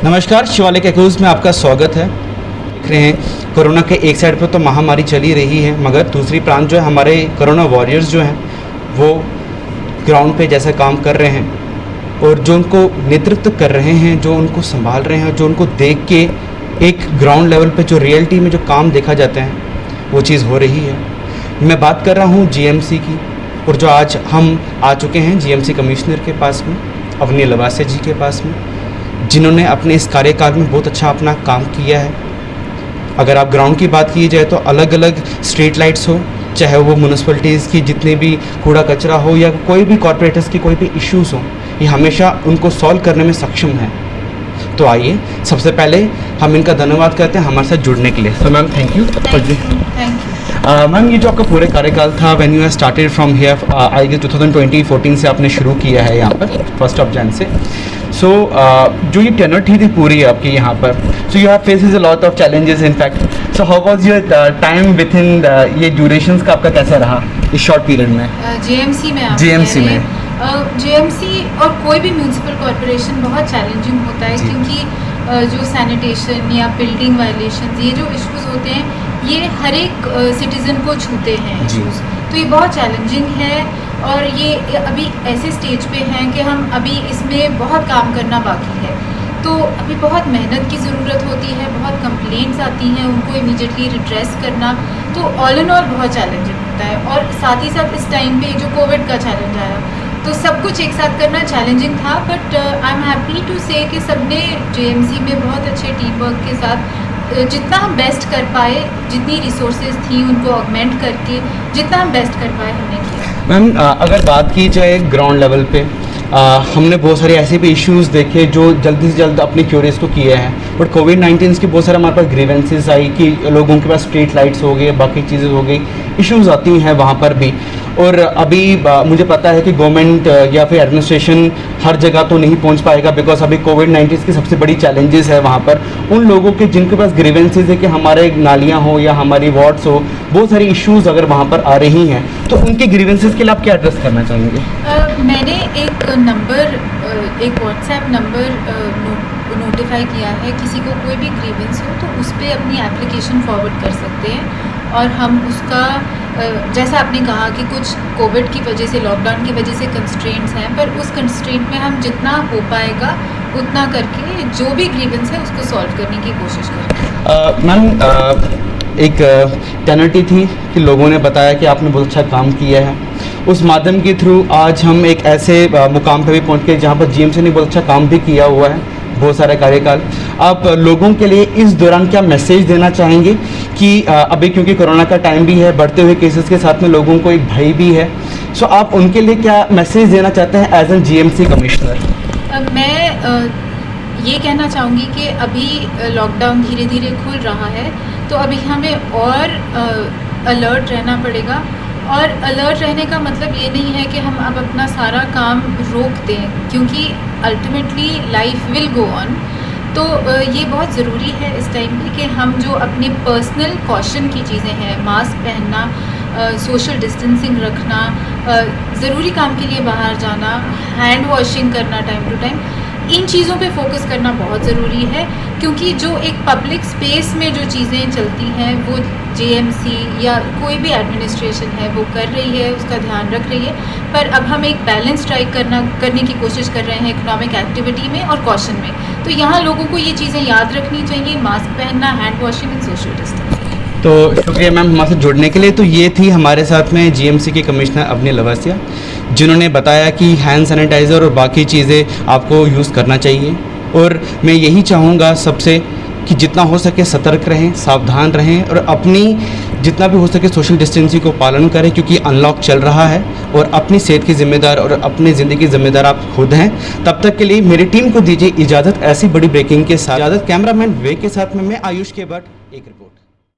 नमस्कार, शिवालिक एक्यूज़ में आपका स्वागत है। देख रहे हैं कोरोना के एक साइड पर तो महामारी चली रही है, मगर दूसरी प्रांत जो है हमारे कोरोना वॉरियर्स जो हैं वो ग्राउंड पे जैसा काम कर रहे हैं और जो उनको नेतृत्व कर रहे हैं, जो उनको संभाल रहे हैं, जो उनको देख के एक ग्राउंड लेवल पे जो रियलिटी में जो काम देखा जाता है वो चीज़ हो रही है। मैं बात कर रहा हूँ जीएमसी की, और जो आज हम आ चुके हैं जीएमसी कमिश्नर के पास में, अवनी लवासा जी के पास में, जिन्होंने अपने इस कार्यकाल में बहुत अच्छा अपना काम किया है। अगर आप ग्राउंड की बात की जाए तो अलग अलग स्ट्रीट लाइट्स हो, चाहे वो म्यूनसिपलिटीज़ की जितने भी कूड़ा कचरा हो या कोई भी कॉरपोरेटर्स की कोई भी इश्यूज़ हो, ये हमेशा उनको सॉल्व करने में सक्षम है। तो आइए सबसे पहले हम इनका धन्यवाद करते हैं हमारे साथ जुड़ने के लिए। So ma'am thank you. Thank you. Ma'am, ये जो आपका पूरे कार्यकाल था, when you have started from here, I guess 2014 से आपने शुरू किया है यहाँ पर 1 जनवरी से। सो जो ये टेनर थी पूरी आपकी यहाँ पर, so you have faces a lot of challenges in fact. So how was your time with in ये ड्यूरेशंस का आपका कैसा रहा इस शॉर्ट पीरियड में? जीएमसी में जीएमसी और कोई भी म्यूनसिपल कॉरपोरेशन बहुत चैलेंजिंग होता है, क्योंकि जो सैनिटेशन या बिल्डिंग वायलेशन, ये जो इश्यूज होते हैं ये हर एक सिटीज़न को छूते हैं इश्यूज, तो ये बहुत चैलेंजिंग है। और ये अभी ऐसे स्टेज पे हैं कि हम अभी इसमें बहुत काम करना बाकी है, तो अभी बहुत मेहनत की ज़रूरत होती है, बहुत कंप्लेंट्स आती हैं, उनको इमीडिएटली रिड्रेस करना, तो ऑल इन ऑल बहुत चैलेंजिंग होता है। और साथ ही साथ इस टाइम पे जो कोविड का चैलेंज आया, तो सब कुछ एक साथ करना चैलेंजिंग था। But I am happy to say कि सबने जेएमसी में बहुत अच्छे टीम वर्क के साथ जितना हम बेस्ट कर पाए, जितनी रिसोर्सेज थी उनको ऑगमेंट करके जितना हम बेस्ट कर पाए हमने किया। मैम, अगर बात की जाए ग्राउंड लेवल पे, हमने बहुत सारे ऐसे भी इश्यूज़ देखे जो जल्दी से जल्द अपने क्यूरियस को किए हैं, बट कोविड-19 की बहुत सारे हमारे पास ग्रीवेंसेस आई कि लोगों के पास स्ट्रीट लाइट्स हो गए, बाकी चीज़ें हो गई, इश्यूज़ आती हैं वहाँ पर भी। और अभी मुझे पता है कि गवर्नमेंट या फिर एडमिनिस्ट्रेशन हर जगह तो नहीं पहुँच पाएगा, बिकॉज अभी कोविड-19 की सबसे बड़ी चैलेंजेस है वहाँ पर उन लोगों के जिनके पास ग्रीवेंसेस है कि हमारे नालियाँ हो या हमारी वार्ड्स हो, बहुत सारी इश्यूज़ अगर वहाँ पर आ रही हैं, तो उनके ग्रीवेंसेस के लिए आप क्या एड्रेस करना चाहेंगे? मैंने एक व्हाट्सएप नंबर नोटिफाई किया है, किसी को कोई भी ग्रीवेंस हो तो उस पर अपनी एप्लीकेशन फॉरवर्ड कर सकते हैं, और हम उसका जैसा आपने कहा कि कुछ कोविड की वजह से, लॉकडाउन की वजह से कंस्ट्रेंट्स हैं, पर उस कंस्ट्रेंट में हम जितना हो पाएगा उतना करके जो भी ग्रीवेंस है उसको सॉल्व करने की कोशिश करेंगे। मैम, एक टेनर्टी थी कि लोगों ने बताया कि आपने बहुत अच्छा काम किया है, उस माध्यम के थ्रू आज हम एक ऐसे मुकाम पर भी पहुंच गए जहां पर जीएमसी ने बहुत अच्छा काम भी किया हुआ है, बहुत सारे कार्यकाल। आप लोगों के लिए इस दौरान क्या मैसेज देना चाहेंगे कि अभी क्योंकि कोरोना का टाइम भी है, बढ़ते हुए केसेस के साथ में लोगों को एक भय भी है, सो आप उनके लिए क्या मैसेज देना चाहते हैं एज एन जीएमसी कमिश्नर? मैं ये कहना चाहूँगी कि अभी लॉकडाउन धीरे धीरे खुल रहा है, तो अभी हमें और अलर्ट रहना पड़ेगा। और अलर्ट रहने का मतलब ये नहीं है कि हम अब अपना सारा काम रोक दें, क्योंकि ultimately life will go on. तो ये बहुत ज़रूरी है इस टाइम पे कि हम जो अपने पर्सनल कॉशन की चीज़ें हैं, मास्क पहनना, सोशल डिस्टेंसिंग रखना, ज़रूरी काम के लिए बाहर जाना, हैंड वॉशिंग करना टाइम टू टाइम, इन चीज़ों पे फोकस करना बहुत ज़रूरी है। क्योंकि जो एक पब्लिक स्पेस में जो चीज़ें चलती हैं वो जेएमसी या कोई भी एडमिनिस्ट्रेशन है वो कर रही है, उसका ध्यान रख रही है, पर अब हम एक बैलेंस स्ट्राइक करने की कोशिश कर रहे हैं इकोनॉमिक एक्टिविटी में और कॉशन में। तो यहाँ लोगों को ये चीज़ें याद रखनी चाहिए, मास्क पहनना, hand washing and social distancing. तो शुक्रिया मैम हमारे साथ जुड़ने के लिए। तो ये थी हमारे साथ में जीएमसी के कमिश्नर अवनी लवासा, जिन्होंने बताया कि हैंड सैनिटाइज़र और बाकी चीज़ें आपको यूज़ करना चाहिए। और मैं यही चाहूँगा सबसे कि जितना हो सके सतर्क रहें, सावधान रहें और अपनी जितना भी हो सके सोशल डिस्टेंसिंग को पालन करें, क्योंकि अनलॉक चल रहा है और अपनी सेहत की जिम्मेदार और अपनी ज़िंदगी की जिम्मेदार आप खुद हैं। तब तक के लिए मेरी टीम को दीजिए इजाज़त। ऐसी बड़ी ब्रेकिंग के साथ इजाज़त। कैमरामैन वे के साथ में मैं आयुष के भट्ट, एक रिपोर्ट।